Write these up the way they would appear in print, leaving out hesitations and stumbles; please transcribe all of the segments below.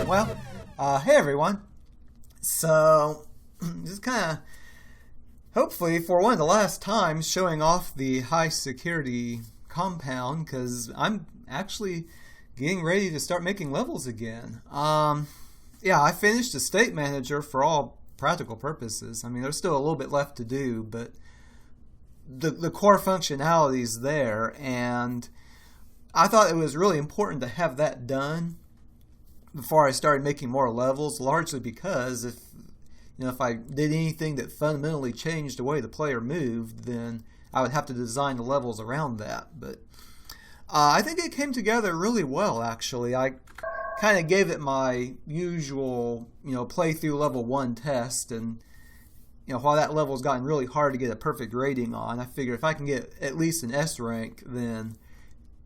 Well, hey everyone. So, just kind of, hopefully for one of the last times, showing off the high security compound, because I'm actually getting ready to start making levels again. Yeah, I finished the state manager for all practical purposes. I mean, there's still a little bit left to do, but the core functionality is there, and I thought it was really important to have that done before I started making more levels, largely because if I did anything that fundamentally changed the way the player moved, then I would have to design the levels around that. But I think it came together really well, actually. I kind of gave it my usual, playthrough level 1 test, and while that level's gotten really hard to get a perfect rating on, I figure if I can get at least an S rank, then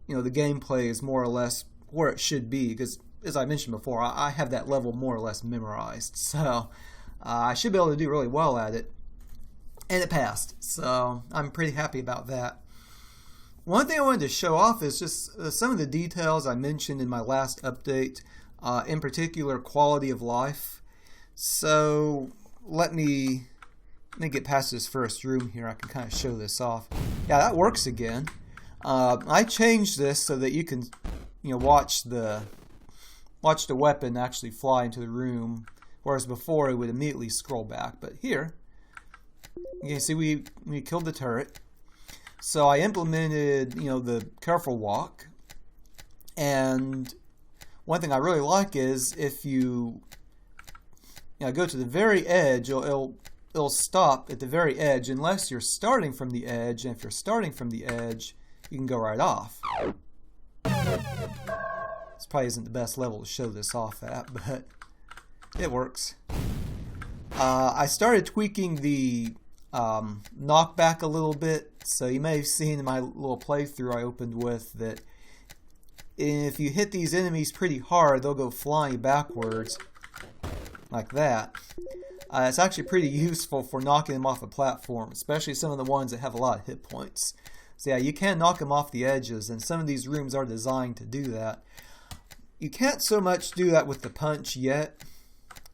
the gameplay is more or less where it should be, because as I mentioned before, I have that level more or less memorized, so I should be able to do really well at it, and it passed, so I'm pretty happy about that. One thing I wanted to show off is just some of the details I mentioned in my last update, in particular quality of life. So let me get past this first room here. I can kind of show this off. Yeah, that works again. I changed this so that you can watch the weapon actually fly into the room, whereas before it would immediately scroll back. But here, you can see we killed the turret. So I implemented, the careful walk, and one thing I really like is if you, go to the very edge, it'll stop at the very edge unless you're starting from the edge, and if you're starting from the edge, you can go right off. This probably isn't the best level to show this off at, but it works. I started tweaking the knockback a little bit, so you may have seen in my little playthrough I opened with that if you hit these enemies pretty hard, they'll go flying backwards like that. It's actually pretty useful for knocking them off a platform, especially some of the ones that have a lot of hit points. So yeah, you can knock them off the edges, and some of these rooms are designed to do that. You can't so much do that with the punch yet.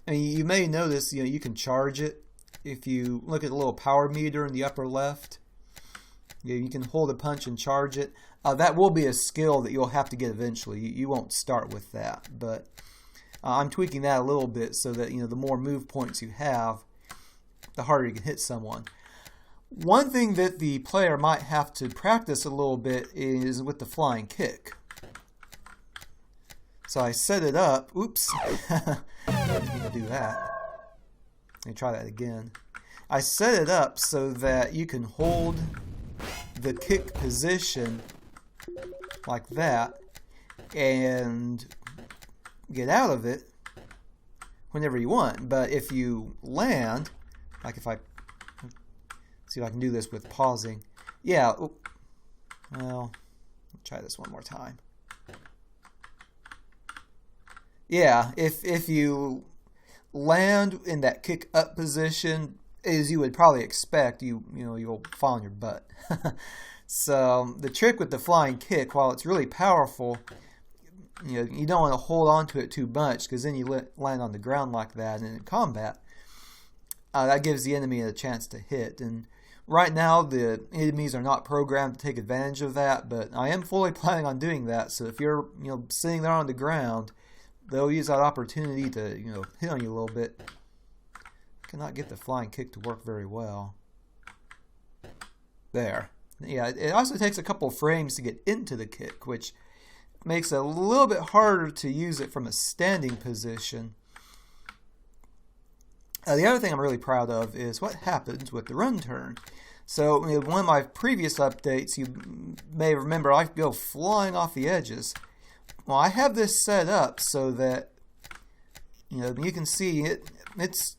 I mean, you may notice, you can charge it. If you look at the little power meter in the upper left, you can hold a punch and charge it. That will be a skill that you'll have to get eventually. You won't start with that, but I'm tweaking that a little bit so that the more move points you have, the harder you can hit someone. One thing that the player might have to practice a little bit is with the flying kick. So I set it up. Oops, I didn't mean to do that. Let me try that again. I set it up so that you can hold the kick position like that and get out of it whenever you want. But if you land, like if I see if I can do this with pausing. Yeah, well, let's try this one more time. Yeah, if you land in that kick up position, as you would probably expect, you'll fall on your butt. So the trick with the flying kick, while it's really powerful, you don't want to hold on to it too much, because then you land on the ground like that, and in combat, that gives the enemy a chance to hit. And right now the enemies are not programmed to take advantage of that, but I am fully planning on doing that. So if you're sitting there on the ground, they'll use that opportunity to hit on you a little bit. I cannot get the flying kick to work very well. There Yeah, it also takes a couple frames to get into the kick, which makes it a little bit harder to use it from a standing position. The other thing I'm really proud of is what happens with the run turn. So in one of my previous updates, you may remember I go flying off the edges. Well, I have this set up so that you can see it's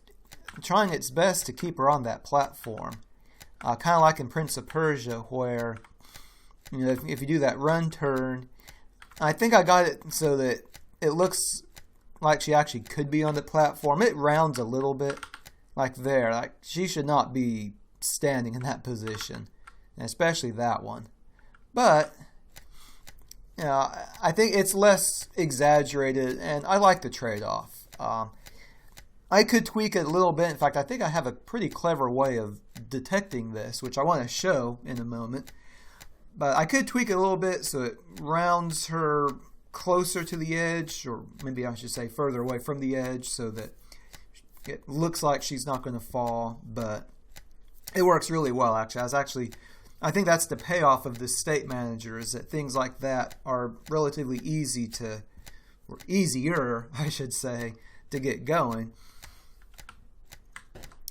trying its best to keep her on that platform. Kind of like in Prince of Persia, where if you do that run turn, I think I got it so that it looks like she actually could be on the platform. It rounds a little bit, like there. Like she should not be standing in that position, and especially that one. But I think it's less exaggerated, and I like the trade-off. I could tweak it a little bit. In fact, I think I have a pretty clever way of detecting this, which I want to show in a moment. But I could tweak it a little bit so it rounds her closer to the edge, or maybe I should say further away from the edge, so that it looks like she's not going to fall. But it works really well, actually. I think that's the payoff of this state manager, is that things like that are relatively easy to, or easier, I should say, to get going.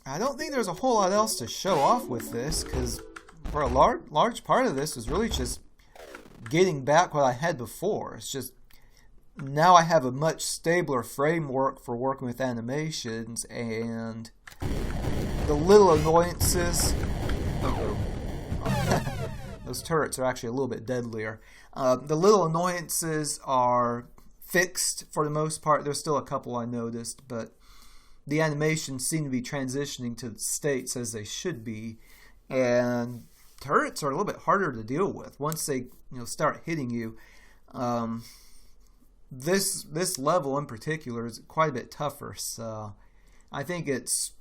I don't think there's a whole lot else to show off with this, because for a large part of this was really just getting back what I had before. It's just now I have a much stabler framework for working with animations, and the little annoyances. Those turrets are actually a little bit deadlier. The little annoyances are fixed for the most part. There's still a couple I noticed, but the animations seem to be transitioning to states as they should be, and turrets are a little bit harder to deal with once they start hitting you. This level in particular is quite a bit tougher, so I think it's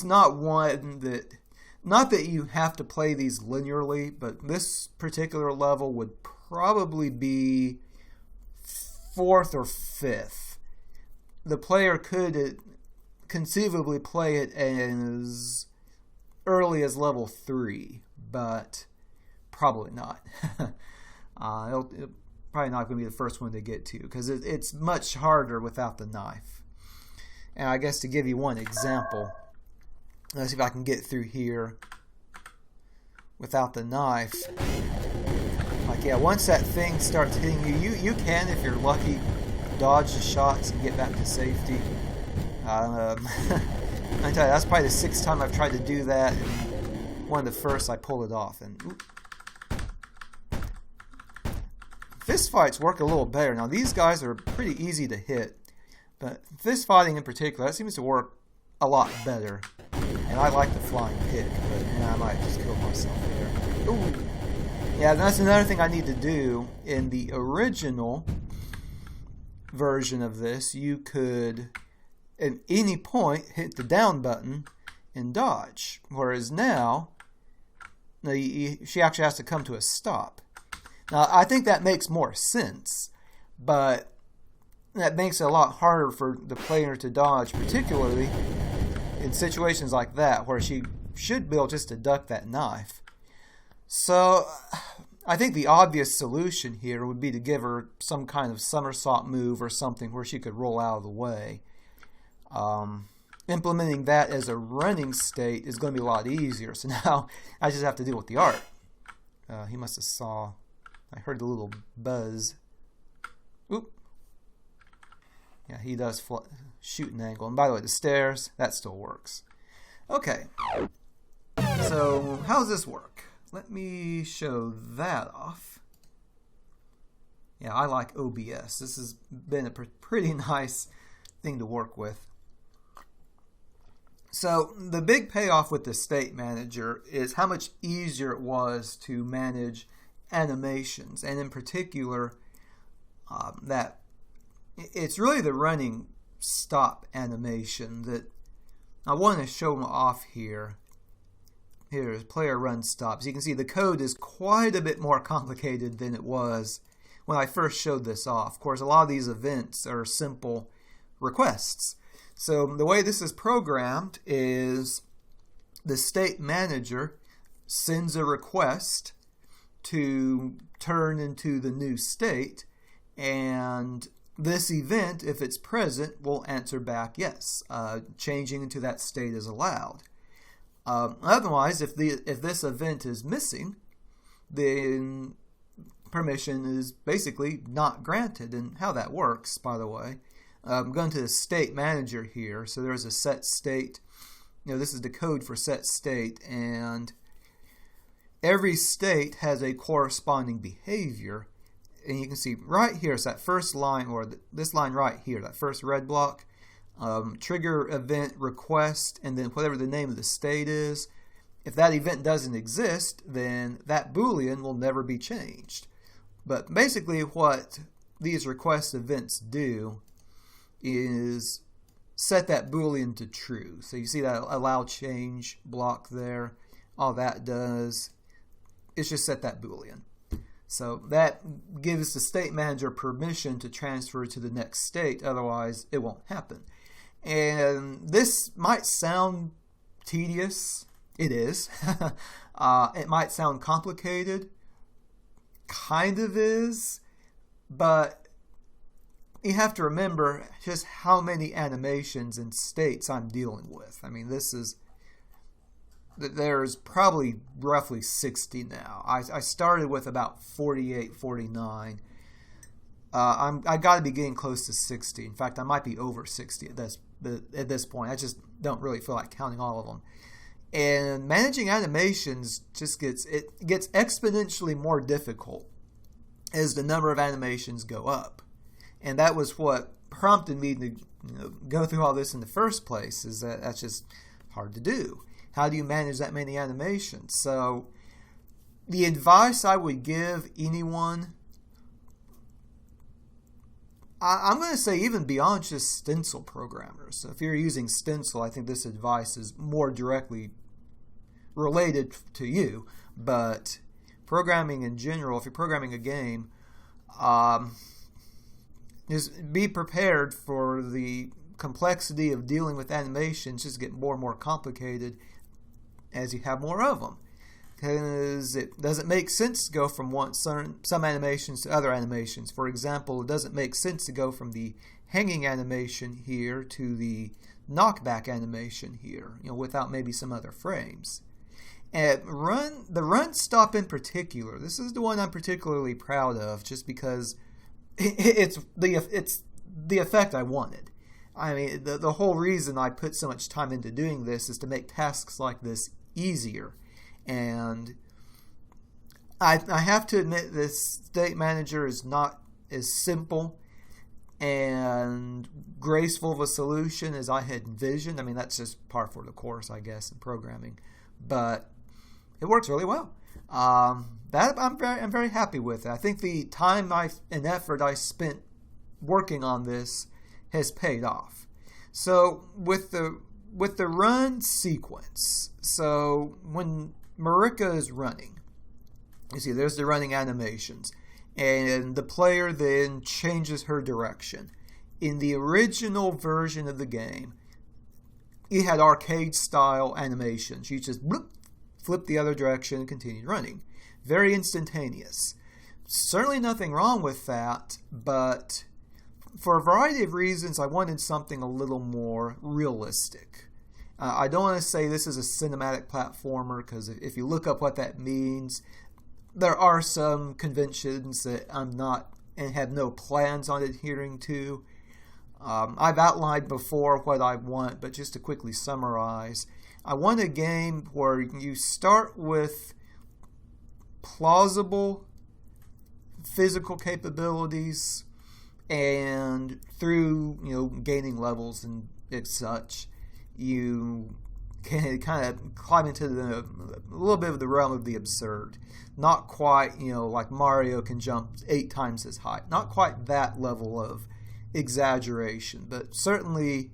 not one that, not that you have to play these linearly, but this particular level would probably be 4th or 5th. The player could conceivably play it as early as level 3, but probably not. It'll probably not going to be the first one to get to, because it's much harder without the knife. And I guess to give you one example, let's see if I can get through here without the knife. Like, yeah, once that thing starts hitting you can, if you're lucky, dodge the shots and get back to safety. I tell you, that's probably the 6th time I've tried to do that, and one of the first I pulled it off. And fist fights work a little better. Now these guys are pretty easy to hit, but fist fighting in particular, that seems to work a lot better. And I like the flying kick, but I might just kill myself there. Ooh. Yeah, that's another thing I need to do. In the original version of this, you could at any point hit the down button and dodge, whereas now she actually has to come to a stop. Now I think that makes more sense, but that makes it a lot harder for the player to dodge, particularly in situations like that where she should be able just to duck that knife. So I think the obvious solution here would be to give her some kind of somersault move or something where she could roll out of the way. Implementing that as a running state is going to be a lot easier. So now I just have to deal with the art. He must have saw. I heard the little buzz. Oop. Yeah, he does shoot an angle. And by the way, the stairs, that still works. Okay. So how does this work? Let me show that off. Yeah, I like OBS. This has been a pretty nice thing to work with. So the big payoff with the state manager is how much easier it was to manage animations, and in particular that it's really the running stop animation that I want to show off here. Here's player run stops. You can see the code is quite a bit more complicated than it was when I first showed this off. Of course, a lot of these events are simple requests. So the way this is programmed is the state manager sends a request to turn into the new state, and this event, if it's present, will answer back yes. Changing into that state is allowed. Otherwise, if this event is missing, then permission is basically not granted. And how that works, by the way, I'm going to the state manager here. So there's a set state. This is the code for set state, and every state has a corresponding behavior. And you can see right here, it's that first line, or this line right here, that first red block, trigger event request, and then whatever the name of the state is. If that event doesn't exist, then that Boolean will never be changed. But basically what these request events do is set that Boolean to true. So you see that allow change block there. All that does is just set that Boolean. So that gives the state manager permission to transfer to the next state, otherwise it won't happen. And this might sound tedious. It is. It might sound complicated. Kind of is. But you have to remember just how many animations and states I'm dealing with. I mean, there's probably roughly 60 now. I started with about 48, 49. I got to be getting close to 60. In fact, I might be over 60 at this point. I just don't really feel like counting all of them. And managing animations just gets exponentially more difficult as the number of animations go up. And that was what prompted me to go through all this in the first place. Is that's just hard to do. How do you manage that many animations? So the advice I would give anyone, I'm going to say even beyond just Stencyl programmers. So if you're using Stencyl, I think this advice is more directly related to you. But programming in general, if you're programming a game, just be prepared for the complexity of dealing with animations just get more and more complicated as you have more of them, because it doesn't make sense to go from some animations to other animations. For example, it doesn't make sense to go from the hanging animation here to the knockback animation here, without maybe some other frames. And the run stop in particular, this is the one I'm particularly proud of, just because it's the effect I wanted. I mean, the whole reason I put so much time into doing this is to make tasks like this easier. And I have to admit, this state manager is not as simple and graceful of a solution as I had envisioned. I mean, that's just par for the course, I guess, in programming. But it works really well. That I'm very happy with it. I think the time and effort I spent working on this has paid off. So with the run sequence, so when Marika is running, you see there's the running animations, and the player then changes her direction. In the original version of the game, it had arcade style animations. You just bloop, flip the other direction and continue running. Very instantaneous. Certainly nothing wrong with that, but for a variety of reasons, I wanted something a little more realistic. I don't want to say this is a cinematic platformer, because if you look up what that means, there are some conventions that I'm not and have no plans on adhering to. I've outlined before what I want, but just to quickly summarize, I want a game where you start with plausible physical capabilities, and through gaining levels and such, you can kind of climb into a little bit of the realm of the absurd. Not quite, like Mario can jump 8 times his height. Not quite that level of exaggeration, but certainly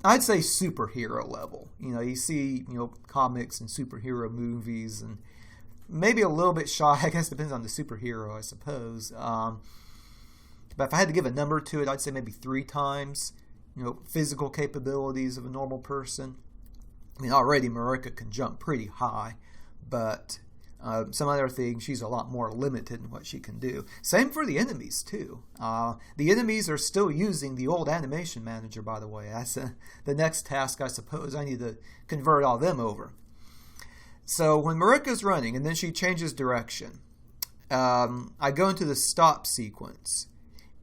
I'd say superhero level. You see, comics and superhero movies, and maybe a little bit shy. I guess depends on the superhero, I suppose. But if I had to give a number to it, I'd say maybe 3 times, physical capabilities of a normal person. I mean, already Marika can jump pretty high, but some other things, she's a lot more limited in what she can do. Same for the enemies, too. The enemies are still using the old animation manager, by the way. That's the next task, I suppose. I need to convert all them over. So when Marika's running, and then she changes direction, I go into the stop sequence.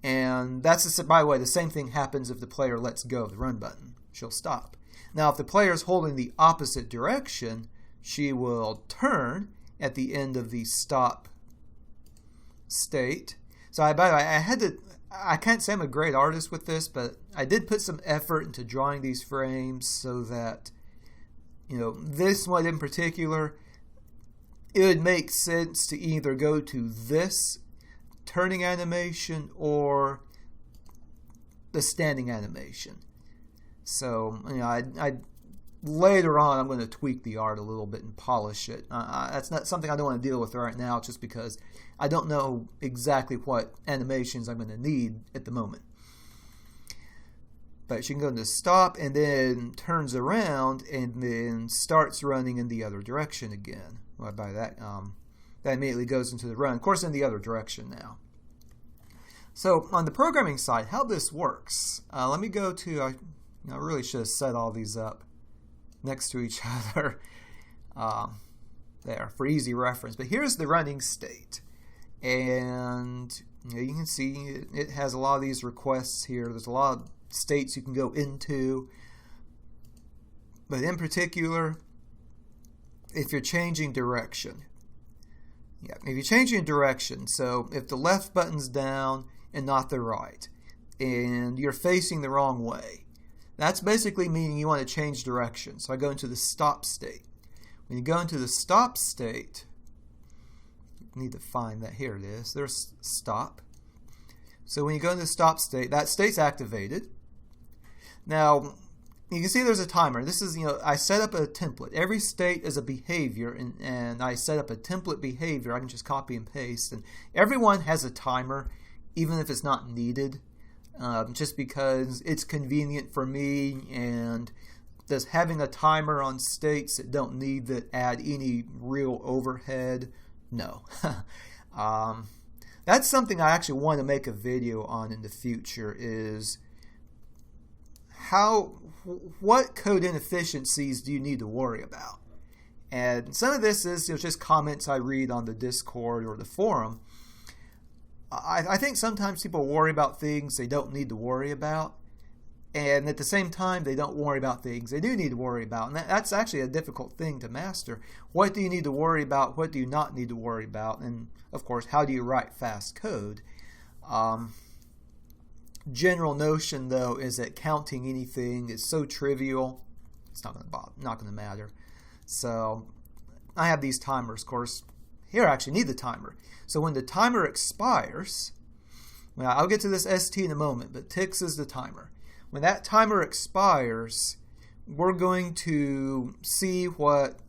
And that's, by the way, the same thing happens if the player lets go of the run button. She'll stop. Now, if the player's holding the opposite direction, she will turn at the end of the stop state. So by the way, I can't say I'm a great artist with this, but I did put some effort into drawing these frames so that, this one in particular, it would make sense to either go to this turning animation or the standing animation. So, I later on, I'm going to tweak the art a little bit and polish it. That's not something I don't want to deal with right now, just because I don't know exactly what animations I'm going to need at the moment. But she can go into stop and then turns around and then starts running in the other direction again. Well, by that, that immediately goes into the run. Of course, in the other direction now. So on the programming side, how this works, let me go to, I really should have set all these up next to each other there for easy reference. But here's the running state. And you can see it has a lot of these requests here. There's a lot of states you can go into. But in particular, if you're changing direction. Yeah, if you're changing direction, so if the left button's down and not the right, and you're facing the wrong way, that's basically meaning you want to change direction. So I go into the stop state. When you go into the stop state, I need to find that. Here it is. There's stop. So when you go into the stop state, that state's activated. Now, you can see there's a timer. This is, I set up a template. Every state is a behavior, and I set up a template behavior. I can just copy and paste. And everyone has a timer, even if it's not needed. Just because it's convenient for me, and does having a timer on states that don't need to add any real overhead? No. That's something I actually want to make a video on in the future, is what code inefficiencies do you need to worry about? And some of this is just comments I read on the Discord or the forum. I think sometimes people worry about things they don't need to worry about, and at the same time they don't worry about things they do need to worry about, and that's actually a difficult thing to master. What do you need to worry about? What do you not need to worry about? And of course, how do you write fast code? General notion though is that counting anything is so trivial, it's not going to matter. So I have these timers, of course. Here I actually need the timer. So when the timer expires, well, I'll get to this ST in a moment, but ticks is the timer. When that timer expires, we're going to see what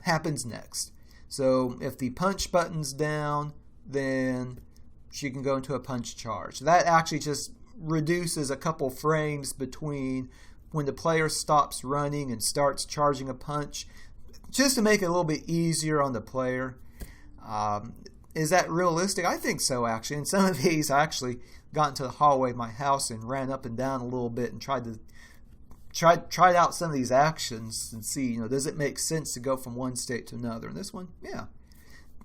happens next. So if the punch button's down, then she can go into a punch charge. That actually just reduces a couple frames between when the player stops running and starts charging a punch, just to make it a little bit easier on the player. Is that realistic? I think so, actually. In some of these, I actually got into the hallway of my house and ran up and down a little bit and tried out some of these actions and see, does it make sense to go from one state to another? And this one, yeah.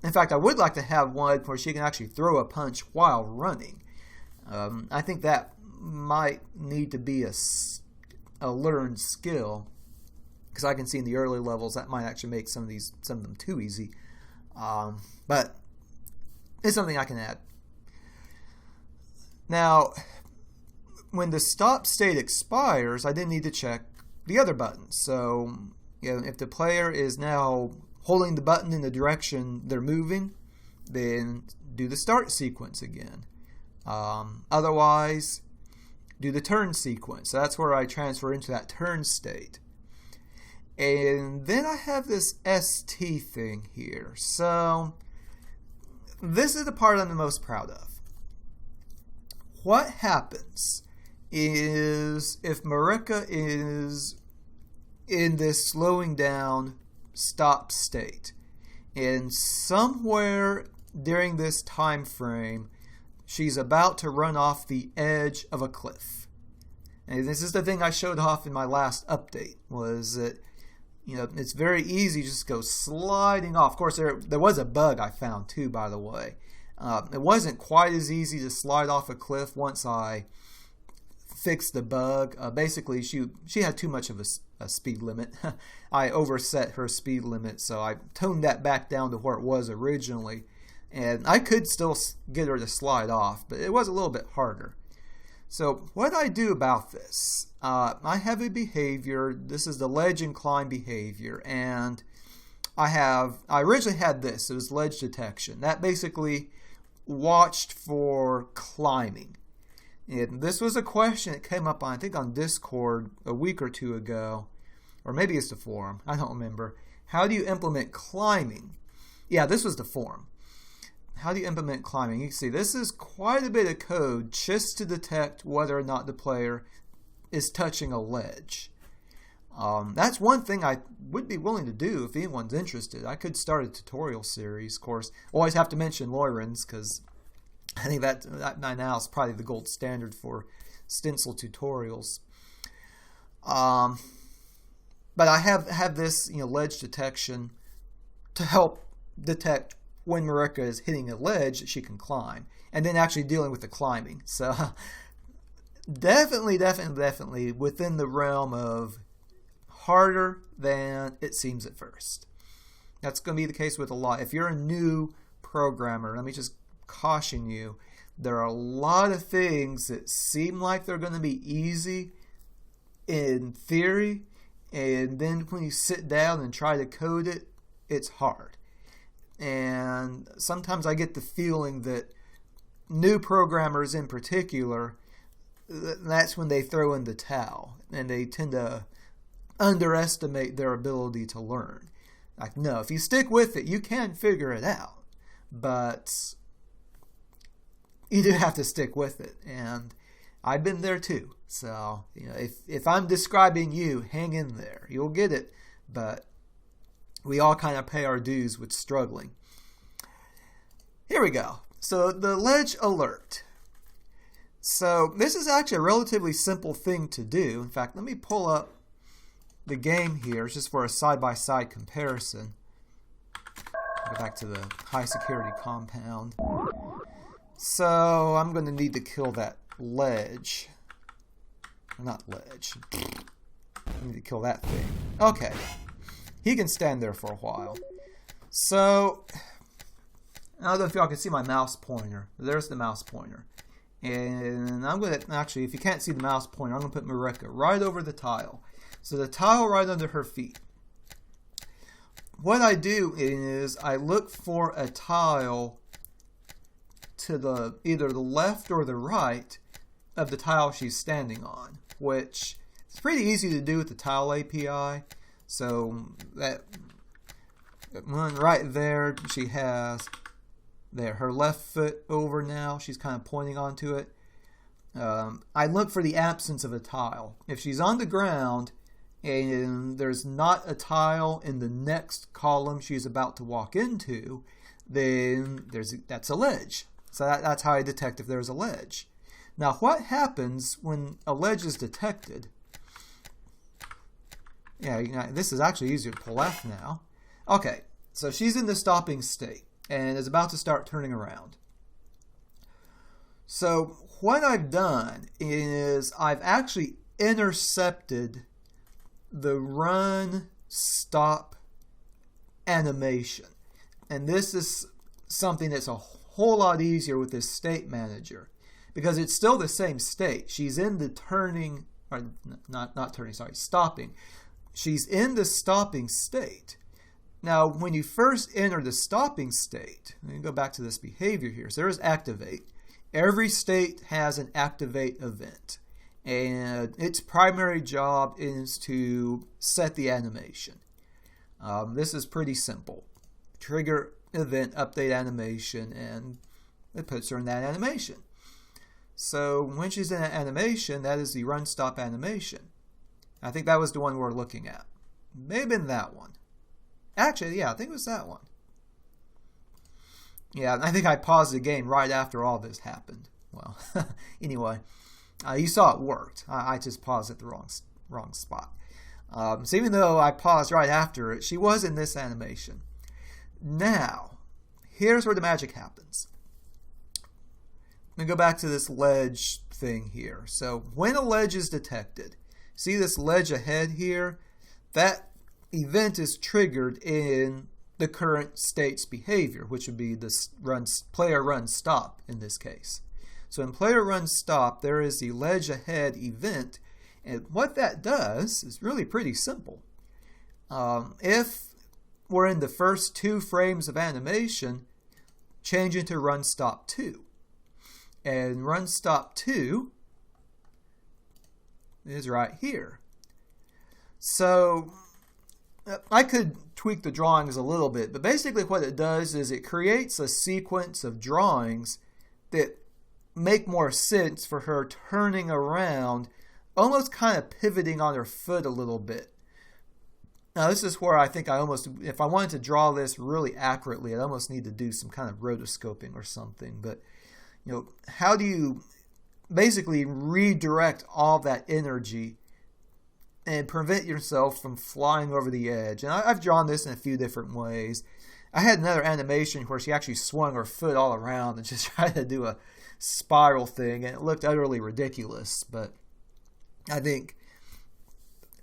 In fact, I would like to have one where she can actually throw a punch while running. I think that might need to be a learned skill, because I can see in the early levels that might actually make some of them too easy. But it's something I can add. Now, when the stop state expires, I then need to check the other buttons. So, if the player is now holding the button in the direction they're moving, then do the start sequence again. Otherwise, do the turn sequence. So that's where I transfer into that turn state. And then I have this ST thing here. So this is the part I'm the most proud of. What happens is if Marika is in this slowing down stop state. And somewhere during this time frame, she's about to run off the edge of a cliff. And this is the thing I showed off in my last update, was that, you know, it's very easy to just go sliding off. Of course, there was a bug I found too, by the way. It wasn't quite as easy to slide off a cliff once I fixed the bug. Basically, she had too much of a speed limit. I overset her speed limit, so I toned that back down to where it was originally. And I could still get her to slide off, but it was a little bit harder. So what I do about this, I have a behavior. This is the ledge and climb behavior, and I originally had this. It was ledge detection. That basically watched for climbing. And this was a question that came up I think on Discord a week or two ago, or maybe it's the forum. I don't remember. How do you implement climbing? Yeah, this was the forum. How do you implement climbing? You can see this is quite a bit of code just to detect whether or not the player is touching a ledge. That's one thing I would be willing to do if anyone's interested. I could start a tutorial series, of course. Always have to mention Lorenz, because I think that by now is probably the gold standard for Stencyl tutorials. But I have this, you know, ledge detection to help detect when Marika is hitting a ledge that she can climb, and then actually dealing with the climbing. So definitely within the realm of harder than it seems at first. That's going to be the case with a lot. If you're a new programmer, let me just caution you, there are a lot of things that seem like they're going to be easy in theory, and then when you sit down and try to code it, it's hard. And sometimes I get the feeling that new programmers in particular, that's when they throw in the towel, and they tend to underestimate their ability to learn. Like, no, if you stick with it, you can figure it out, but you do have to stick with it. And I've been there too. So, you know, if I'm describing you, hang in there. You'll get it, but we all kind of pay our dues with struggling. Here we go. So the ledge alert. So this is actually a relatively simple thing to do. In fact, let me pull up the game here just for a side-by-side comparison. Go back to the high security compound. So I'm going to need to kill that ledge. Not ledge. I need to kill that thing. Okay. He can stand there for a while. So, I don't know if y'all can see my mouse pointer. There's the mouse pointer. And I'm going to, actually, if you can't see the mouse pointer, I'm going to put Marika right over the tile. So the tile right under her feet. What I do is I look for a tile to the either the left or the right of the tile she's standing on, which is pretty easy to do with the tile API. So that one right there, she has there her left foot over now. She's kind of pointing onto it. I look for the absence of a tile. If she's on the ground and there's not a tile in the next column she's about to walk into, then that's a ledge. So that's how I detect if there's a ledge. Now, what happens when a ledge is detected? Yeah, you know, this is actually easier to pull off now. Okay, so she's in the stopping state and is about to start turning around. So what I've done is I've actually intercepted the run stop animation. And this is something that's a whole lot easier with this state manager, because it's still the same state. She's in the turning, or not turning, sorry, stopping. She's in the stopping state. Now, when you first enter the stopping state, let me go back to this behavior here. So there's activate. Every state has an activate event, and its primary job is to set the animation. This is pretty simple. Trigger event update animation, and it puts her in that animation. So when she's in that animation, that is the run stop animation. I think that was the one we're looking at. Maybe in that one. Actually, yeah, I think it was that one. Yeah, I think I paused the game right after all this happened. Well, anyway, you saw it worked. I just paused at the wrong spot. So even though I paused right after it, she was in this animation. Now, here's where the magic happens. I'm going to go back to this ledge thing here. So when a ledge is detected, see this ledge ahead here? That event is triggered in the current state's behavior, which would be the player run stop in this case. So in player run stop, there is the ledge ahead event, and what that does is really pretty simple. If we're in the first 2 frames of animation, change into run stop 2. And run stop 2 is right here. So I could tweak the drawings a little bit, but basically what it does is it creates a sequence of drawings that make more sense for her turning around, almost kind of pivoting on her foot a little bit. Now this is where I think if I wanted to draw this really accurately, I'd almost need to do some kind of rotoscoping or something. But how do you basically redirect all that energy and prevent yourself from flying over the edge? And I've drawn this in a few different ways. I had another animation where she actually swung her foot all around and just tried to do a spiral thing, and it looked utterly ridiculous. But I think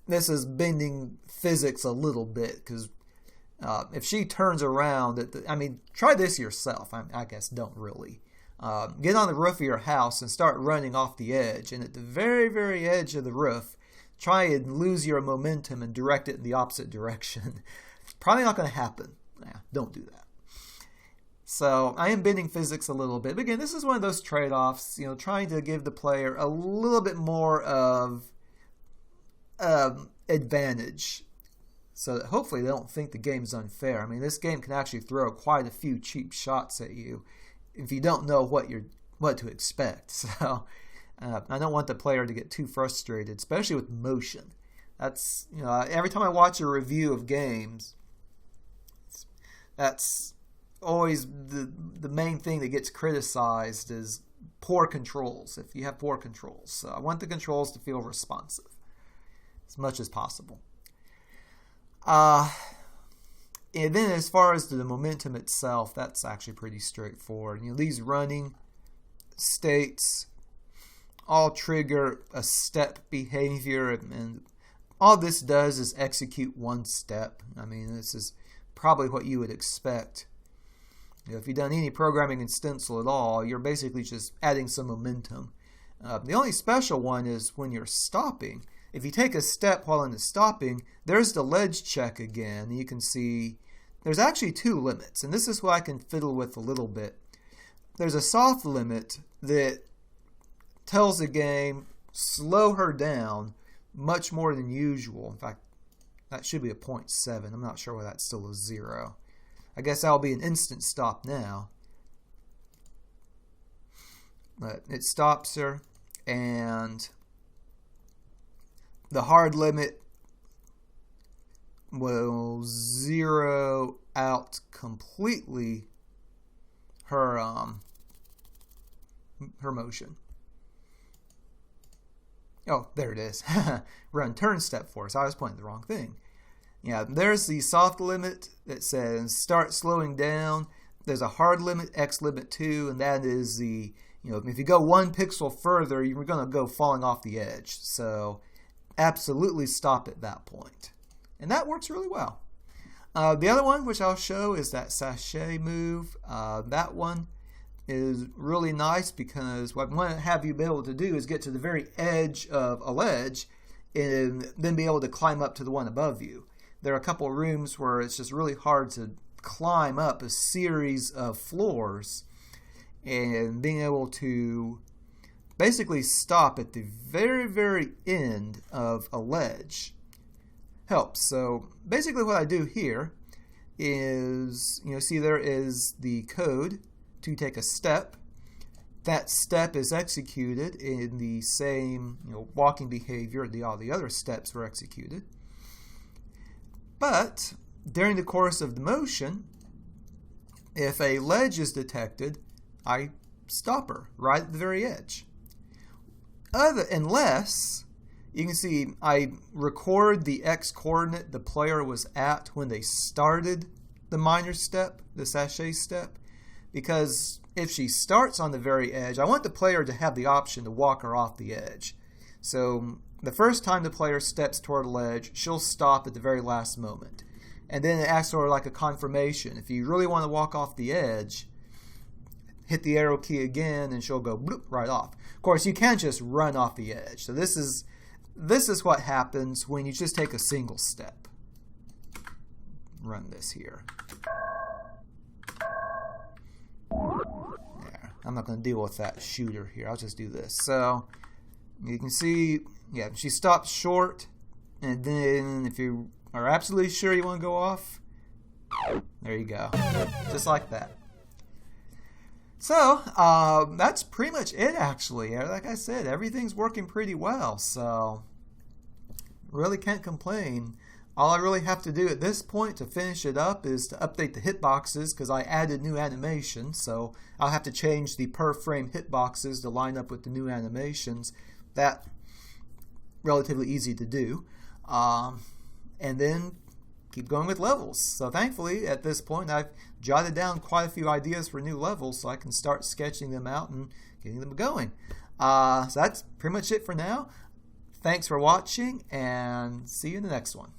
this is bending physics a little bit, because if she turns around, try this yourself. I guess don't really. Get on the roof of your house and start running off the edge, and at the very, very edge of the roof, try and lose your momentum and direct it in the opposite direction. It's probably not going to happen. Don't do that. So I am bending physics a little bit. But again, this is one of those trade-offs, trying to give the player a little bit more of advantage, so that hopefully they don't think the game is unfair. This game can actually throw quite a few cheap shots at you if you don't know what to expect. So I don't want the player to get too frustrated, especially with motion. That's every time I watch a review of games, that's always the main thing that gets criticized is poor controls. If you have poor controls, so I want the controls to feel responsive as much as possible. And then as far as the momentum itself, that's actually pretty straightforward. These running states all trigger a step behavior, and all this does is execute one step. This is probably what you would expect. If you've done any programming in Stencyl at all, you're basically just adding some momentum. The only special one is when you're stopping. If you take a step while in the stopping, there's the ledge check again. You can see there's actually 2 limits, and this is what I can fiddle with a little bit. There's a soft limit that tells the game, slow her down much more than usual. In fact, that should be a 0.7. I'm not sure why that's still a 0. I guess that'll be an instant stop now. But it stops her, and the hard limit will zero out completely her motion. Oh, there it is. Run turn step 4. So I was pointing the wrong thing. Yeah, there's the soft limit that says start slowing down. There's a hard limit, X limit 2, and that is the, if you go 1 pixel further, you're going to go falling off the edge. So absolutely stop at that point. And that works really well. The other one, which I'll show, is that sachet move. That one is really nice because what I want to have you be able to do is get to the very edge of a ledge and then be able to climb up to the one above you. There are a couple of rooms where it's just really hard to climb up a series of floors, and being able to basically stop at the very, very end of a ledge helps. So basically what I do here is, see there is the code to take a step. That step is executed in the same walking behavior all the other steps were executed. But during the course of the motion, if a ledge is detected, I stop her right at the very edge. Unless, you can see I record the X coordinate the player was at when they started the minor step, the sachet step, because if she starts on the very edge, I want the player to have the option to walk her off the edge. So the first time the player steps toward a ledge, she'll stop at the very last moment. And then it acts sort of like a confirmation. If you really want to walk off the edge, hit the arrow key again and she'll go bloop right off. Of course, you can't just run off the edge. So this is what happens when you just take a single step. Run this here. There. I'm not going to deal with that shooter here. I'll just do this. So you can see, yeah, she stops short, and then if you are absolutely sure you want to go off, there you go. Just like that. So that's pretty much it, actually. Like I said, everything's working pretty well, so really can't complain. All I really have to do at this point to finish it up is to update the hitboxes, because I added new animations, so I'll have to change the per frame hitboxes to line up with the new animations. That relatively easy to do. And then keep going with levels. So thankfully, at this point, I've jotted down quite a few ideas for new levels, so I can start sketching them out and getting them going. So that's pretty much it for now. Thanks for watching, and see you in the next one.